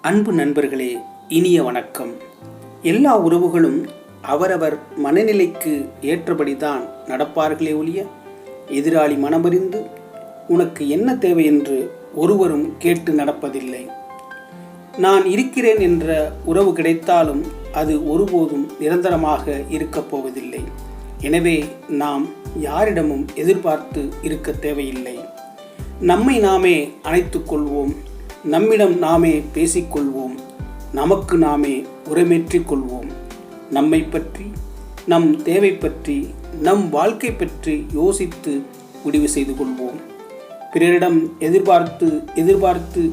அன்பு நண்பர்களே, இனிய வணக்கம். எல்லா உறவுகளும் அவரவர் மனநிலைக்கு ஏற்றபடிதான் நடப்பார்களே ஒழிய, எதிராளி மனமறிந்து உனக்கு என்ன தேவை என்று ஒருவரும் கேட்டு நடப்பதில்லை. நான் இருக்கிறேன் என்ற உறவு கிடைத்தாலும் அது ஒருபோதும் நிரந்தரமாக இருக்கப் போவதில்லை. எனவே நாம் யாரிடமும் எதிர்பார்த்து இருக்க தேவையில்லை. நம்மை நாமே அணைத்துக் கொள்வோம், நம்மிடம் நாமே பேசிக்கொள்வோம், நமக்கு நாமே உரமேற்றிக் கொள்வோம். நம்மை பற்றி, நம் தேவை பற்றி, நம் வாழ்க்கை பற்றி யோசித்து முடிவு செய்து கொள்வோம். பிறரிடம் எதிர்பார்த்து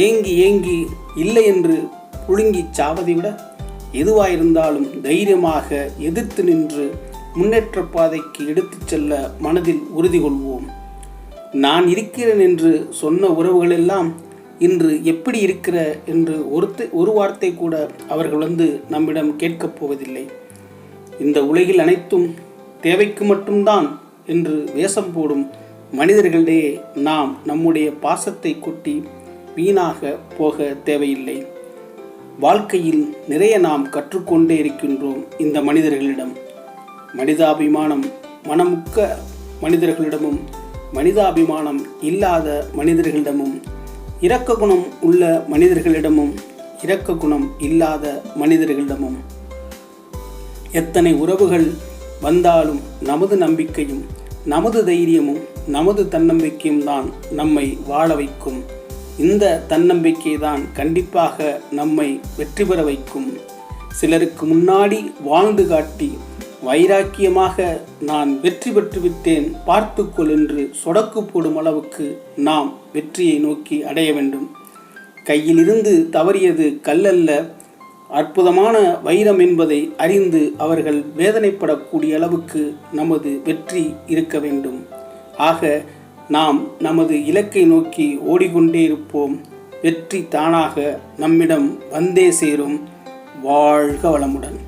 ஏங்கி இல்லை என்று புழுங்கி சாவதை விட, எதுவாயிருந்தாலும் தைரியமாக எதிர்த்து நின்று முன்னேற்ற பாதைக்கு எடுத்துச் செல்ல மனதில் உறுதி கொள்வோம். நான் இருக்கிறேன் என்று சொன்ன உறவுகளெல்லாம் இன்று எப்படி இருக்கிற என்று ஒரு வார்த்தை கூட அவர்கள் நம்மிடம் கேட்கப் போவதில்லை. இந்த உலகில் அனைத்தும் தேவைக்கு மட்டும்தான் என்று வேஷம் போடும் மனிதர்களிடையே நாம் நம்முடைய பாசத்தை கொட்டி வீணாக போக தேவையில்லை. வாழ்க்கையில் நிறைய நாம் கற்றுக்கொண்டே இருக்கின்றோம். இந்த மனிதர்களிடம் மனிதாபிமானம் மனமுக்க மனிதர்களிடமும், மனிதாபிமானம் இல்லாத மனிதர்களிடமும், இரக்க குணம் உள்ள மனிதர்களிடமும், இரக்க குணம் இல்லாத மனிதர்களிடமும் எத்தனை உறவுகள் வந்தாலும் நமது நம்பிக்கையும், நமது தைரியமும், நமது தன்னம்பிக்கையும் தான் நம்மை வாழ வைக்கும். இந்த தன்னம்பிக்கை தான் கண்டிப்பாக நம்மை வெற்றி பெற வைக்கும். சிலருக்கு முன்னாடி வாழ்ந்து காட்டி வைராக்கியமாக நான் வெற்றி பெற்று விட்டேன் பார்த்துக்கொள் என்று சொடக்கு போடும் அளவுக்கு நாம் வெற்றியை நோக்கி அடைய வேண்டும். கையிலிருந்து தவறியது கல்லல்ல, அற்புதமான வைரம் என்பதை அறிந்து அவர்கள் வேதனைப்படக்கூடிய அளவுக்கு நமது வெற்றி இருக்க வேண்டும். ஆக நாம் நமது இலக்கை நோக்கி ஓடிக்கொண்டே இருப்போம். வெற்றி தானாக நம்மிடம் வந்தே சேரும். வாழ்க வளமுடன்.